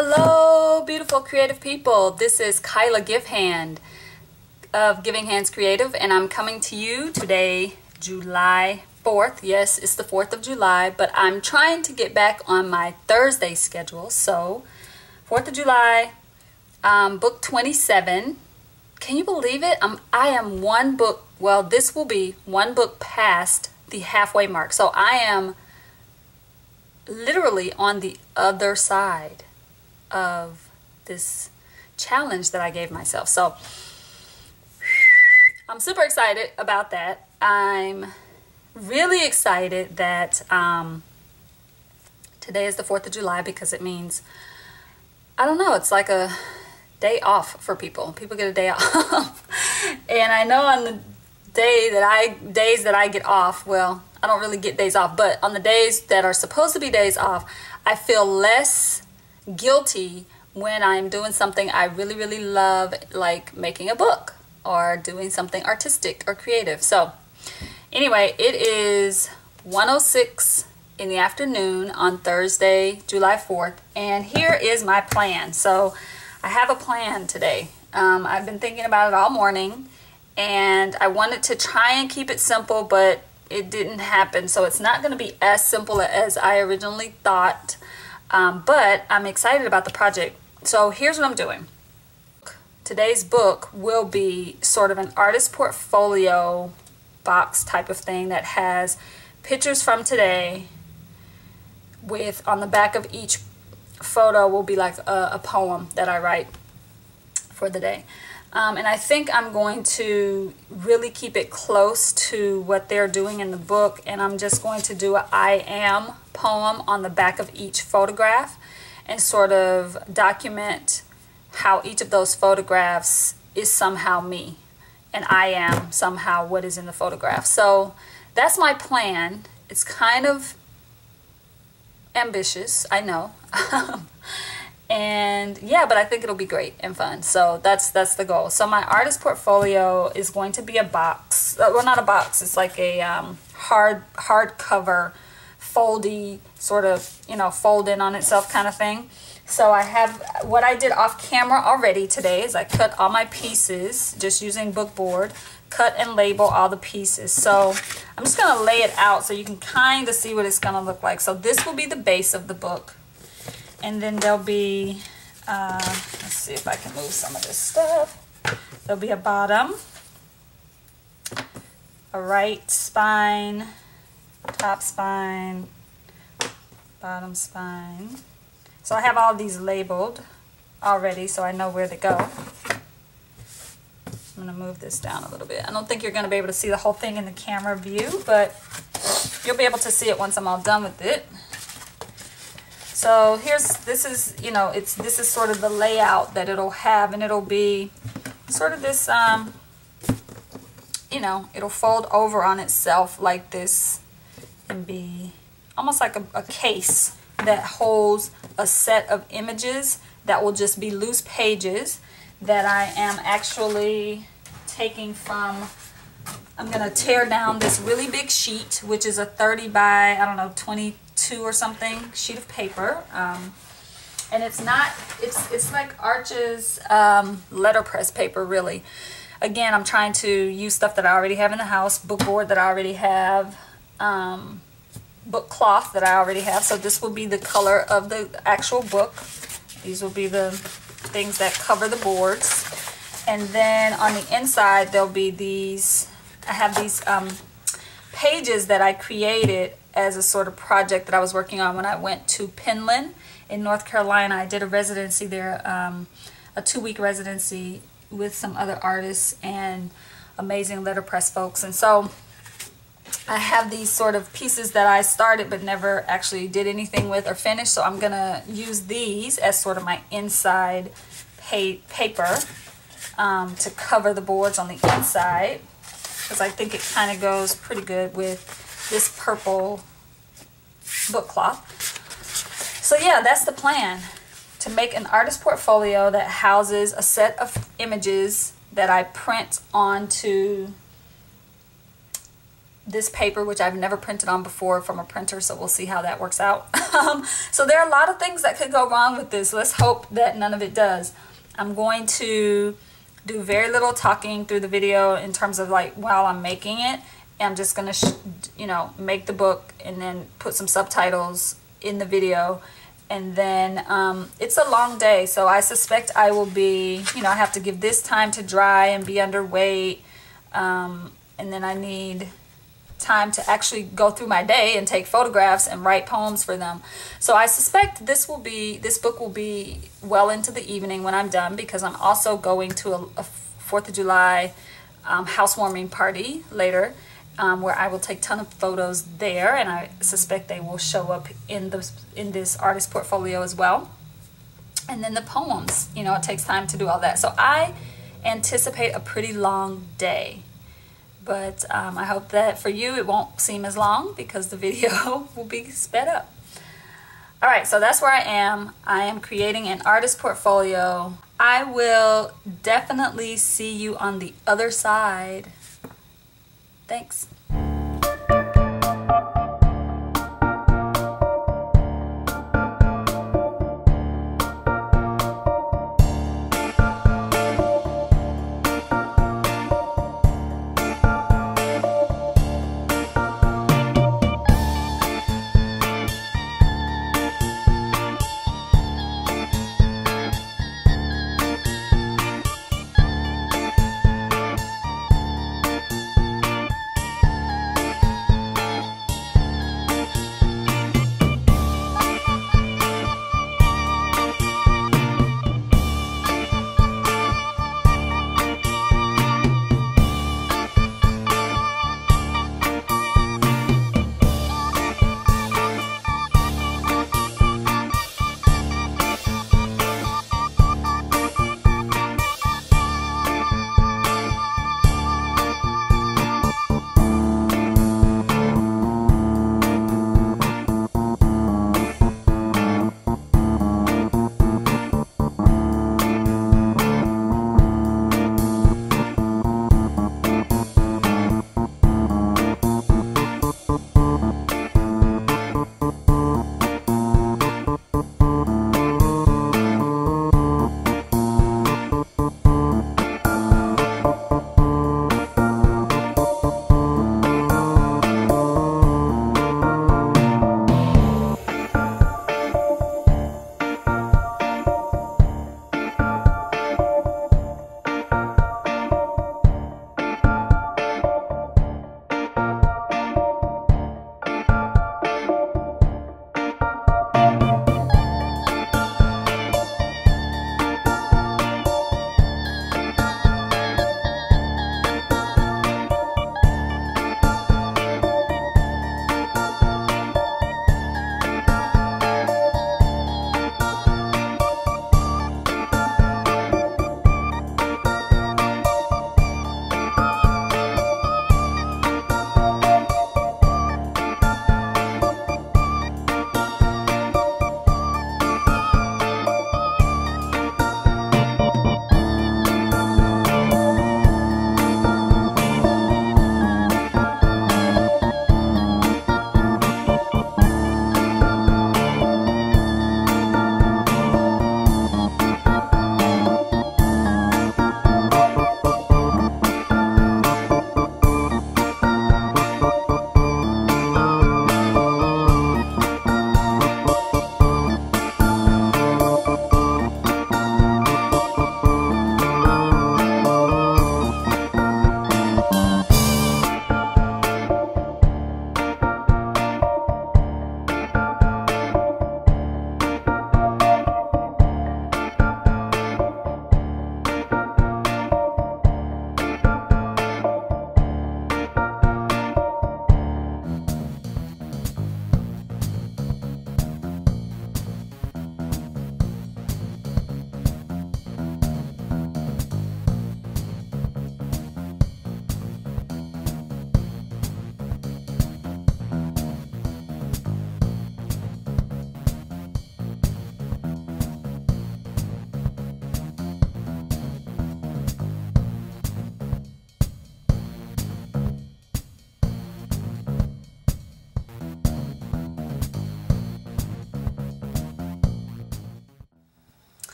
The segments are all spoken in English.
Hello, beautiful creative people. This is Kyla Givehand of Giving Hands Creative, and I'm coming to you today, July 4th. Yes, it's the 4th of July, but I'm trying to get back on my Thursday schedule. So, 4th of July, book 27. Can you believe it? I am one book, well, this will be one book past the halfway mark. So I am literally on the other side of this challenge that I gave myself. So I'm super excited about that. I'm really excited that today is the 4th of July because it means, I don't know, it's like a day off for people. People get a day off. And I know on the days that I get off, well, I don't really get days off, but on the days that are supposed to be days off, I feel less guilty when I'm doing something I really, really love, like making a book or doing something artistic or creative. So anyway, it is 1:06 in the afternoon on Thursday, July 4th, and here is my plan. So I have a plan today. I've been thinking about it all morning, and I wanted to try and keep it simple, but it didn't happen. So it's not going to be as simple as I originally thought, but I'm excited about the project. So here's what I'm doing. Today's book will be sort of an artist portfolio box type of thing that has pictures from today with, on the back of each photo will be like a poem that I write for the day. And I think I'm going to really keep it close to what they're doing in the book, and I'm just going to do an I am poem on the back of each photograph and sort of document how each of those photographs is somehow me and I am somehow what is in the photograph. So that's my plan. It's kind of ambitious, I know. And yeah, but I think it'll be great and fun. So that's the goal. So my artist portfolio is going to be a box. Well, not a box. It's like a hardcover, foldy, sort of, you know, fold in on itself kind of thing. So I have, what I did off camera already today is I cut all my pieces just using book board, cut and label all the pieces. So I'm just going to lay it out so you can kind of see what it's going to look like. So this will be the base of the book. And then there'll be, let's see if I can move some of this stuff. There'll be a bottom, a right spine, top spine, bottom spine. So I have all these labeled already so I know where to go. I'm going to move this down a little bit. I don't think you're going to be able to see the whole thing in the camera view, but you'll be able to see it once I'm all done with it. So this is, you know, this is sort of the layout that it'll have, and it'll be sort of this, you know, it'll fold over on itself like this and be almost like a case that holds a set of images that will just be loose pages that I am actually taking from. I'm going to tear down this really big sheet, which is a 30 by, I don't know, 22 or something sheet of paper. And it's not, it's like Arch's letterpress paper, really. Again, I'm trying to use stuff that I already have in the house, book board that I already have, book cloth that I already have. So this will be the color of the actual book. These will be the things that cover the boards. And then on the inside, there'll be these, I have these pages that I created as a sort of project that I was working on when I went to Penland in North Carolina. I did a residency there, a 2-week residency with some other artists and amazing letterpress folks. And so I have these sort of pieces that I started but never actually did anything with or finished. So I'm going to use these as sort of my inside paper to cover the boards on the inside, because I think it kind of goes pretty good with this purple book cloth. So yeah, that's the plan, to make an artist portfolio that houses a set of images that I print onto this paper, which I've never printed on before from a printer, so we'll see how that works out. So there are a lot of things that could go wrong with this. Let's hope that none of it does. I'm going to do very little talking through the video in terms of like while I'm making it. I'm just gonna you know, make the book and then put some subtitles in the video. And then it's a long day, so I suspect I will be, you know, I have to give this time to dry and be underweight, and then I need time to actually go through my day and take photographs and write poems for them. So I suspect this book will be well into the evening when I'm done, because I'm also going to a 4th of July housewarming party later, where I will take a ton of photos there, and I suspect they will show up in this artist portfolio as well. And then the poems, you know, it takes time to do all that. So I anticipate a pretty long day. But I hope that for you it won't seem as long, because the video will be sped up. All right, so that's where I am. I am creating an artist portfolio. I will definitely see you on the other side. Thanks.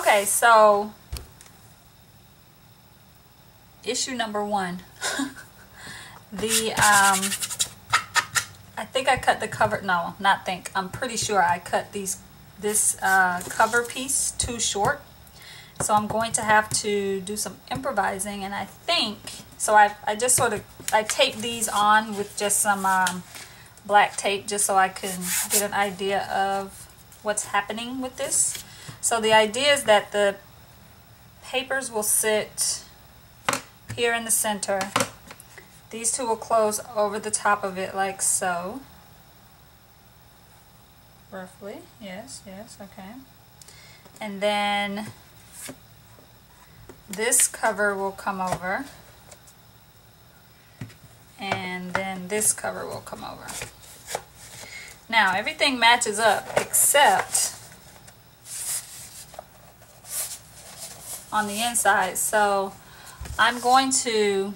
Okay, so issue number one. I think I cut the cover, no, not think, I'm pretty sure I cut this cover piece too short. So I'm going to have to do some improvising, and I think, so I just sort of, I taped these on with just some black tape just so I can get an idea of what's happening with this. So the idea is that the papers will sit here in the center. These two will close over the top of it like so. Roughly, yes, okay. And then this cover will come over. And then this cover will come over. Now, everything matches up except on the inside. So I'm going to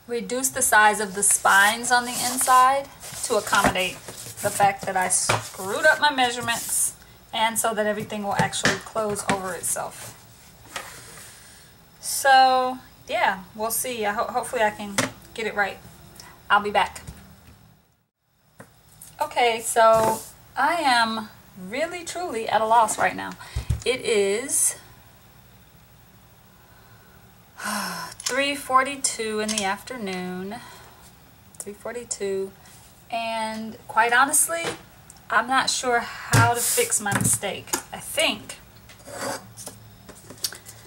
reduce the size of the spines on the inside to accommodate the fact that I screwed up my measurements, and so that everything will actually close over itself. So yeah, we'll see. Hopefully I can get it right. I'll be back. Okay, so I am really truly at a loss right now. It is 3:42 in the afternoon, 3:42, and quite honestly, I'm not sure how to fix my mistake. I think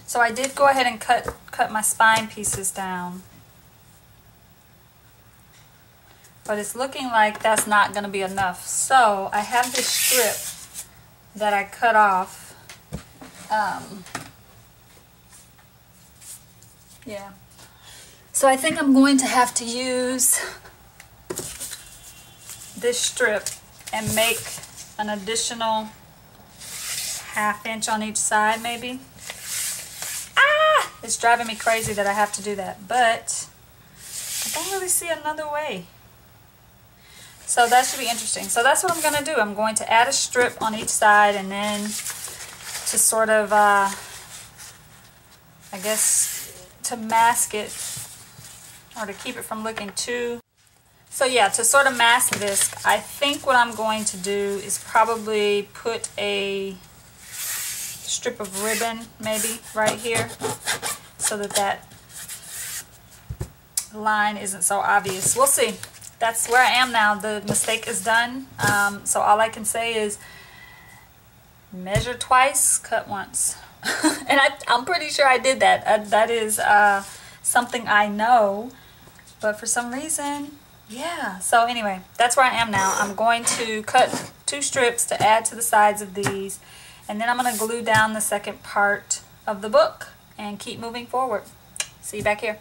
so. I did go ahead and cut my spine pieces down, but it's looking like that's not going to be enough. So I have this strip that I cut off. Yeah. So I think I'm going to have to use this strip and make an additional ½ inch on each side, maybe. Ah! It's driving me crazy that I have to do that, but I don't really see another way. So that should be interesting. So that's what I'm going to do. I'm going to add a strip on each side, and then to sort of, I guess, to mask it, or to keep it from looking too. So yeah, to sort of mask this, I think what I'm going to do is probably put a strip of ribbon maybe right here, so that that line isn't so obvious. We'll see. That's where I am now. The mistake is done. So all I can say is measure twice, cut once. And I'm pretty sure I did that. That is something I know, but for some reason, yeah. So anyway, that's where I am now. I'm going to cut 2 strips to add to the sides of these, and then I'm going to glue down the second part of the book and keep moving forward. See you back here.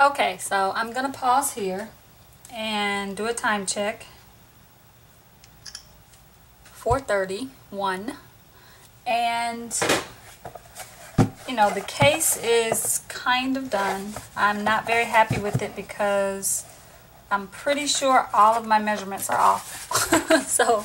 Okay, so I'm gonna pause here and do a time check. 4:31, and you know, the case is kind of done. I'm not very happy with it because I'm pretty sure all of my measurements are off. So,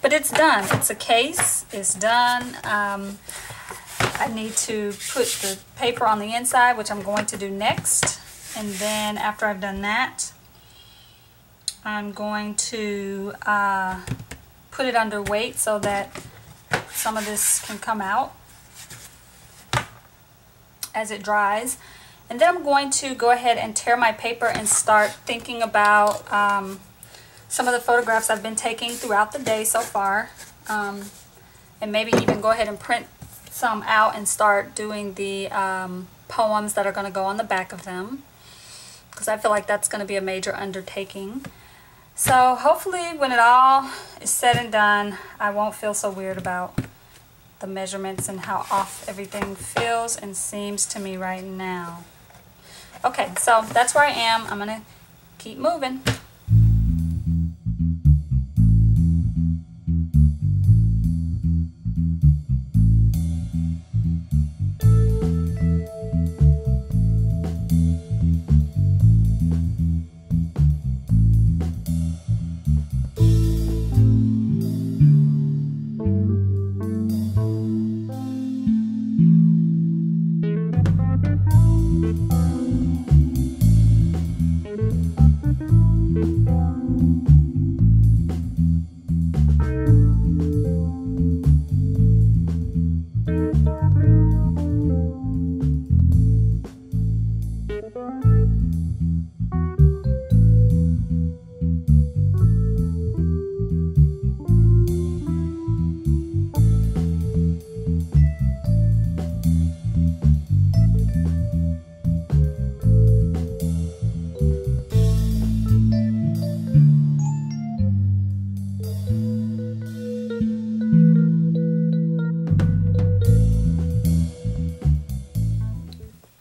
but it's done. It's a case. It's done. I need to put the paper on the inside, which I'm going to do next. And then after I've done that, I'm going to put it under weight so that some of this can come out as it dries. And then I'm going to go ahead and tear my paper and start thinking about some of the photographs I've been taking throughout the day so far. And maybe even go ahead and print some out and start doing the poems that are going to go on the back of them, because I feel like that's going to be a major undertaking. So hopefully when it all is said and done, I won't feel so weird about the measurements and how off everything feels and seems to me right now. Okay, so that's where I am. I'm gonna keep moving.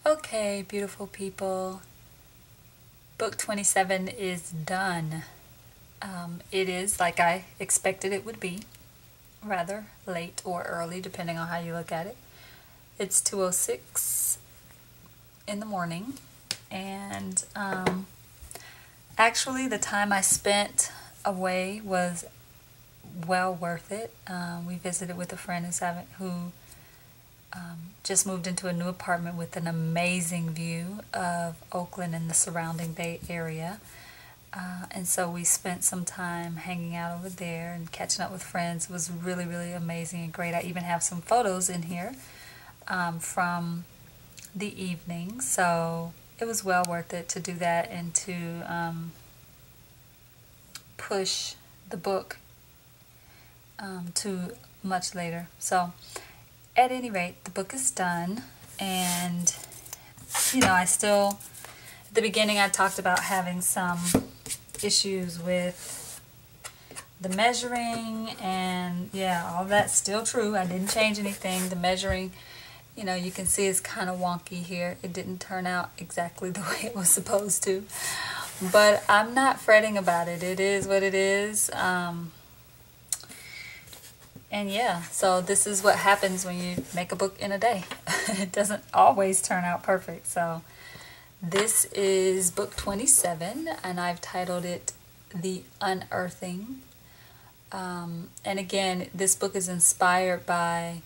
Okay, beautiful people, book 27 is done. It is like I expected it would be, rather late or early depending on how you look at it. It's 2:06 in the morning, and actually the time I spent away was well worth it. We visited with a friend who just moved into a new apartment with an amazing view of Oakland and the surrounding Bay Area. And so we spent some time hanging out over there and catching up with friends. It was really, really amazing and great. I even have some photos in here from the evening. So it was well worth it to do that and to push the book to much later. So at any rate, the book is done, and you know, at the beginning I talked about having some issues with the measuring, and yeah, all that's still true. I didn't change anything. The measuring, you know, you can see it's kind of wonky here. It didn't turn out exactly the way it was supposed to, but I'm not fretting about it. It is what it is. And yeah, so this is what happens when you make a book in a day. It doesn't always turn out perfect. So this is book 27, and I've titled it The Unearthing. And again, this book is inspired by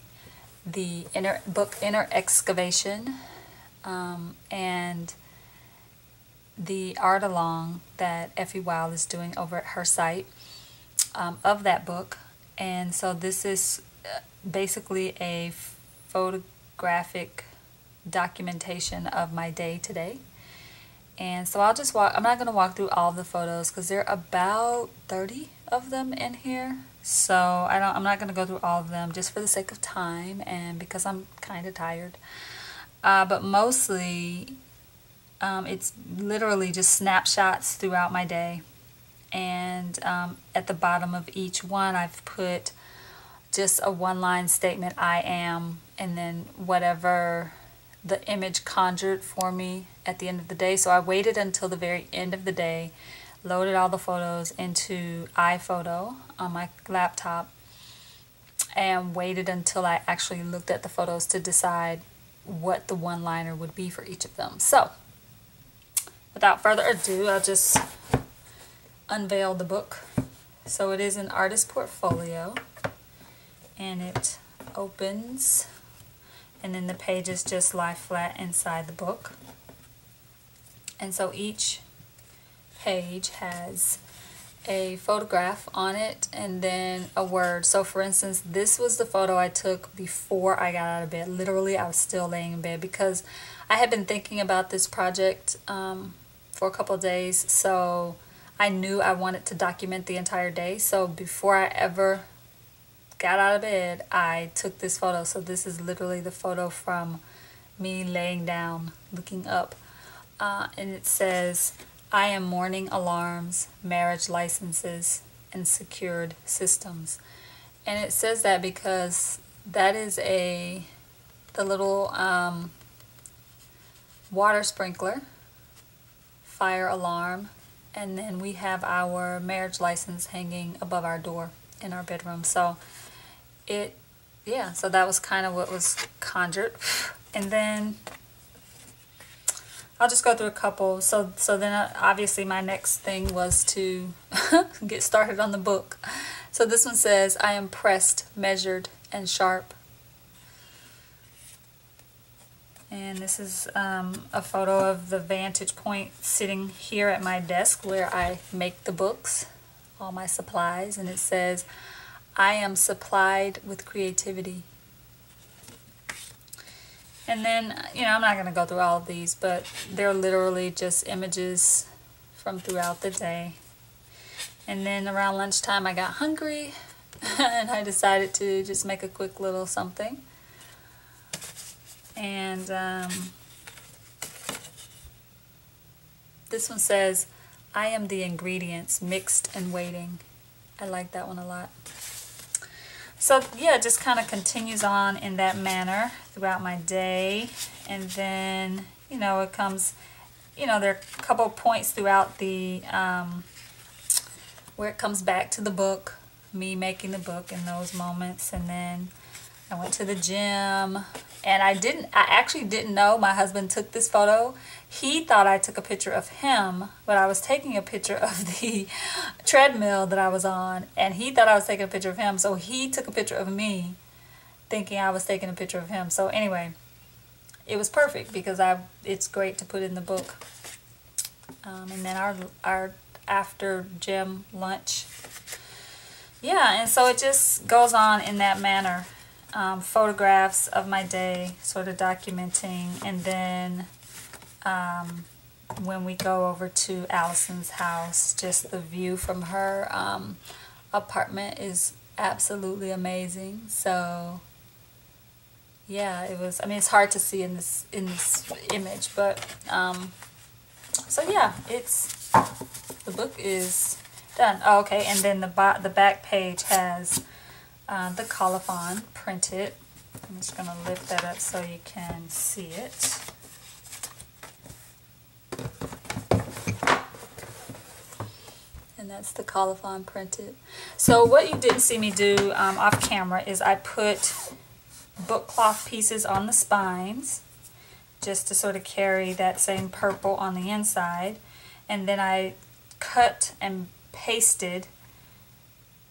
the Inner Excavation, and the art along that Effie Wild is doing over at her site of that book. And so this is basically a photographic documentation of my day today. And so I'll just I'm not going to walk through all the photos because there are about 30 of them in here. So I'm not going to go through all of them just for the sake of time and because I'm kind of tired. But mostly it's literally just snapshots throughout my day. And at the bottom of each one, I've put just a one-line statement, I am, and then whatever the image conjured for me at the end of the day. So I waited until the very end of the day, loaded all the photos into iPhoto on my laptop, and waited until I actually looked at the photos to decide what the one-liner would be for each of them. So without further ado, I'll just unveil the book. So it is an artist portfolio, and it opens, and then the pages just lie flat inside the book. And so each page has a photograph on it and then a word. So for instance, this was the photo I took before I got out of bed. Literally, I was still laying in bed because I had been thinking about this project for a couple of days. So I knew I wanted to document the entire day. So before I ever got out of bed, I took this photo. So this is literally the photo from me laying down, looking up. And it says, "I am mourning alarms, marriage licenses, and secured systems." And it says that because that is the little water sprinkler, fire alarm, and then we have our marriage license hanging above our door in our bedroom. So so that was kind of what was conjured. And then I'll just go through a couple. So then obviously my next thing was to get started on the book. So this one says, "I am pressed, measured, and sharp." And this is a photo of the vantage point sitting here at my desk where I make the books, all my supplies. And it says, "I am supplied with creativity." And then, I'm not going to go through all of these, but they're literally just images from throughout the day. And then around lunchtime I got hungry and I decided to just make a quick little something. And this one says, "I am the ingredients mixed and waiting." I like that one a lot. So yeah, it just kind of continues on in that manner throughout my day. And then, it comes, there are a couple of points throughout the, where it comes back to the book, me making the book in those moments. And then I went to the gym, and I actually didn't know my husband took this photo. He thought I took a picture of him, but I was taking a picture of the treadmill that I was on, and he thought I was taking a picture of him. So he took a picture of me, thinking I was taking a picture of him. So anyway, it was perfect because it's great to put in the book. And then our after gym lunch. Yeah, and so it just goes on in that manner. Photographs of my day, sort of documenting, and then when we go over to Allison's house, just the view from her apartment is absolutely amazing. So yeah, it was. I mean, it's hard to see in this image, but so yeah, the book is done. Oh, okay, and then the back page has the colophon printed. I'm just going to lift that up so you can see it. And that's the colophon printed. So what you didn't see me do off camera is I put book cloth pieces on the spines just to sort of carry that same purple on the inside. And then I cut and pasted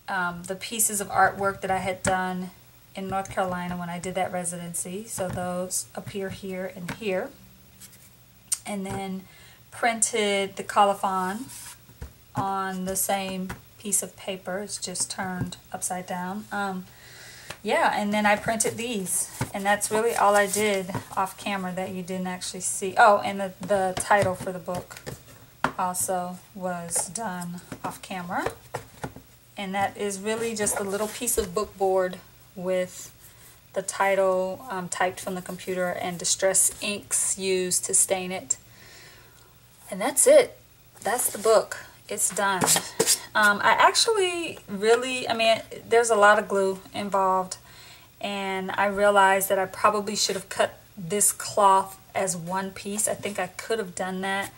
the pieces of artwork that I had done in North Carolina when I did that residency. So those appear here and here. And then printed the colophon on the same piece of paper. It's just turned upside down. Yeah, and then I printed these. And that's really all I did off camera that you didn't actually see. Oh, and the title for the book also was done off camera. And that is really just a little piece of book board with the title typed from the computer and distress inks used to stain it. And that's it. That's the book. It's done. I actually really, there's a lot of glue involved, and I realized that I probably should have cut this cloth as one piece. I think I could have done that.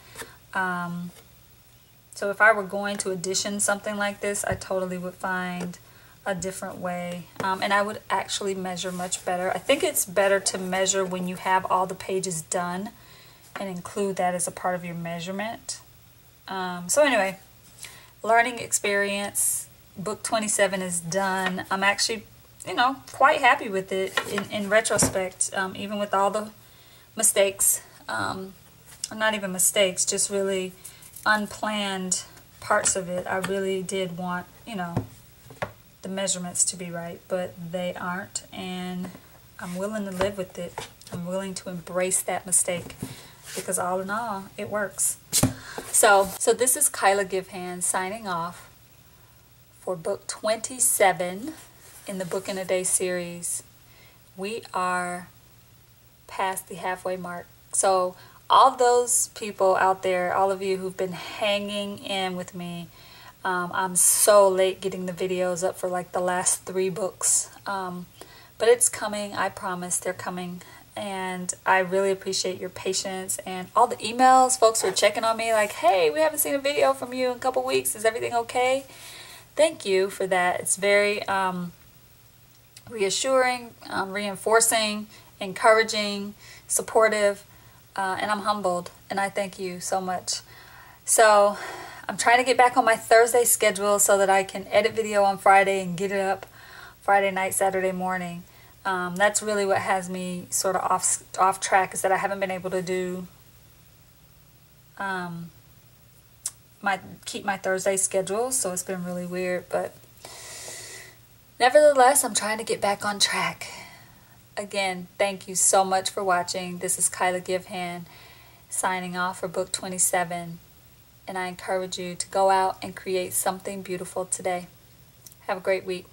So if I were going to edition something like this, I totally would find a different way. And I would actually measure much better. I think it's better to measure when you have all the pages done and include that as a part of your measurement. So anyway, learning experience, book 27 is done. I'm actually, you know, quite happy with it in retrospect, even with all the mistakes. Not even mistakes, just really unplanned parts of it. I really did want, you know, the measurements to be right, but they aren't, and I'm willing to live with it. I'm willing to embrace that mistake because all in all, it works. So this is Kyla Givehand signing off for book 27 in the Book in a Day series. We are past the halfway mark. So all those people out there, all of you who've been hanging in with me, I'm so late getting the videos up for like the last 3 books. But it's coming, I promise they're coming. And I really appreciate your patience and all the emails. Folks were checking on me like, hey, we haven't seen a video from you in a couple weeks. Is everything okay? Thank you for that. It's very reassuring, reinforcing, encouraging, supportive. And I'm humbled, and I thank you so much. So I'm trying to get back on my Thursday schedule so that I can edit video on Friday and get it up Friday night, Saturday morning. That's really what has me sort of off track, is that I haven't been able to do keep my Thursday schedule, so it's been really weird. But nevertheless, I'm trying to get back on track. Again, thank you so much for watching. This is Kyla Givehand signing off for book 27. And I encourage you to go out and create something beautiful today. Have a great week.